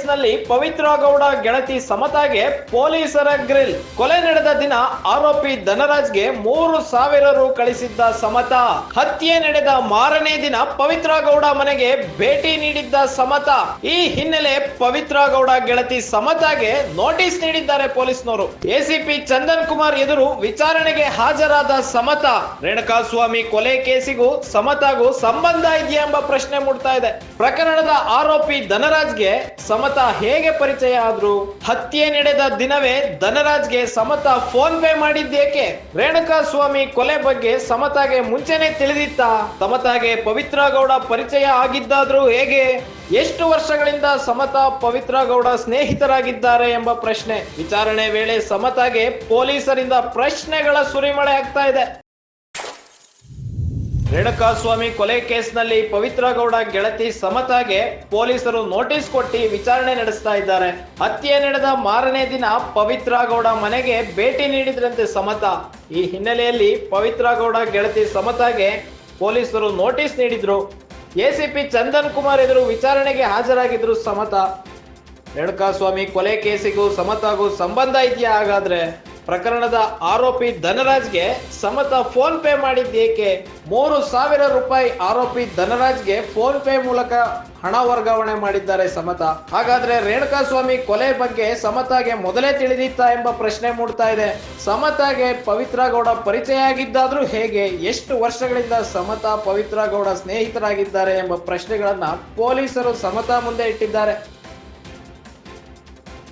ಕೇಸ್ನಲ್ಲಿ ಪವಿತ್ರ ಗೌಡ ಗೆಳತಿ ಸಮತಾಗೆ ಪೊಲೀಸರ ಗ್ರಿಲ್. ಕೊಲೆ ನಡೆದ ದಿನ ಆರೋಪಿ ಧನರಾಜ್ಗೆ 3,000 ರು ಕಳಿಸಿದ್ದ ಸಮತಾ. ಹತ್ಯೆ ನಡೆದ ಮಾರನೇ ದಿನ ಪವಿತ್ರ ಗೌಡ ಮನೆಗೆ ಭೇಟಿ ನೀಡಿದ್ದ ಸಮತಾ. ಈ ಹಿನ್ನೆಲೆ ಪವಿತ್ರ ಗೌಡ ಗೆಳತಿ ಸಮತಾಗೆ ನೋಟಿಸ್ ನೀಡಿದ್ದಾರೆ ಪೊಲೀಸ್ನವರು. ಎಸಿಪಿ ಚಂದನ್ ಕುಮಾರ್ ಎದುರು ವಿಚಾರಣೆಗೆ ಹಾಜರಾದ ಸಮತಾ. ರೇಣುಕಾಸ್ವಾಮಿ ಕೊಲೆ ಕೇಸಿಗೂ ಸಮತಾಗೂ ಸಂಬಂಧ ಇದೆಯಾ ಎಂಬ ಪ್ರಶ್ನೆ ಮೂಡ್ತಾ ಇದೆ. ಪ್ರಕರಣದ ಆರೋಪಿ ಧನರಾಜ್ಗೆ ಸಮತಾ ಹೇಗೆ ಪರಿಚಯ ಆದ್ರು? ಹತ್ಯೆ ನಡೆದ ದಿನವೇ ಧನರಾಜ್ಗೆ ಸಮತಾ ಫೋನ್ ಪೇ ಮಾಡಿದ್ದೇಕೆ? ರೇಣುಕಾಸ್ವಾಮಿ ಕೊಲೆ ಬಗ್ಗೆ ಸಮತಾಗೆ ಮುಂಚೆನೆ ತಿಳಿದಿತ್ತ? ಸಮತಾಗೆ ಪವಿತ್ರ ಗೌಡ ಪರಿಚಯ ಆಗಿದ್ದಾದ್ರೂ ಹೇಗೆ? ಎಷ್ಟು ವರ್ಷಗಳಿಂದ ಸಮತಾ ಪವಿತ್ರ ಗೌಡ ಸ್ನೇಹಿತರಾಗಿದ್ದಾರೆ ಎಂಬ ಪ್ರಶ್ನೆ. ವಿಚಾರಣೆ ವೇಳೆ ಸಮತಾಗೆ ಪೊಲೀಸರಿಂದ ಪ್ರಶ್ನೆಗಳ ಸುರಿಮಳೆ ಆಗ್ತಾ ಇದೆ. ರೇಣುಕಾಸ್ವಾಮಿ ಕೊಲೆ ಕೇಸ್ನಲ್ಲಿ ಪವಿತ್ರ ಗೌಡ ಗೆಳತಿ ಸಮತಾಗೆ ಪೊಲೀಸರು ನೋಟಿಸ್ ಕೊಟ್ಟು ವಿಚಾರಣೆ ನಡೆಸ್ತಾ ಇದ್ದಾರೆ. ಹತ್ಯೆ ನಡೆದ ಮಾರನೇ ದಿನ ಪವಿತ್ರ ಗೌಡ ಮನೆಗೆ ಭೇಟಿ ನೀಡಿದ್ರಂತೆ ಸಮತಾ. ಈ ಹಿನ್ನೆಲೆಯಲ್ಲಿ ಪವಿತ್ರ ಗೌಡ ಗೆಳತಿ ಸಮತಾಗೆ ಪೊಲೀಸರು ನೋಟಿಸ್ ನೀಡಿದ್ರು. ಎಸಿಪಿ ಚಂದನ್ ಕುಮಾರ್ ಎದುರು ವಿಚಾರಣೆಗೆ ಹಾಜರಾಗಿದ್ರು ಸಮತಾ. ರೇಣುಕಾಸ್ವಾಮಿ ಕೊಲೆ ಕೇಸಿಗೂ ಸಮತಾಗೂ ಸಂಬಂಧ ಇದೆಯಾ? ಹಾಗಾದ್ರೆ ಪ್ರಕರಣದ ಆರೋಪಿ ಧನರಾಜ್ಗೆ ಸಮತಾ ಫೋನ್ ಪೇ ಮಾಡಿದ್ದೇಕೆ? 3,000 ರೂಪಾಯಿ ಆರೋಪಿ ಧನರಾಜ್ಗೆ ಫೋನ್ ಪೇ ಮೂಲಕ ಹಣ ವರ್ಗಾವಣೆ ಮಾಡಿದ್ದಾರೆ ಸಮತಾ. ಹಾಗಾದ್ರೆ ರೇಣುಕಾಸ್ವಾಮಿ ಕೊಲೆ ಬಗ್ಗೆ ಸಮತಾಗೆ ಮೊದಲೇ ತಿಳಿದಿತ್ತ ಎಂಬ ಪ್ರಶ್ನೆ ಮೂಡ್ತಾ ಇದೆ. ಸಮತಾಗೆ ಪವಿತ್ರ ಗೌಡ ಪರಿಚಯ ಆಗಿದ್ದಾದ್ರೂ ಹೇಗೆ? ಎಷ್ಟು ವರ್ಷಗಳಿಂದ ಸಮತಾ ಪವಿತ್ರ ಗೌಡ ಸ್ನೇಹಿತರಾಗಿದ್ದಾರೆ ಎಂಬ ಪ್ರಶ್ನೆಗಳನ್ನ ಪೊಲೀಸರು ಸಮತಾ ಮುಂದೆ ಇಟ್ಟಿದ್ದಾರೆ.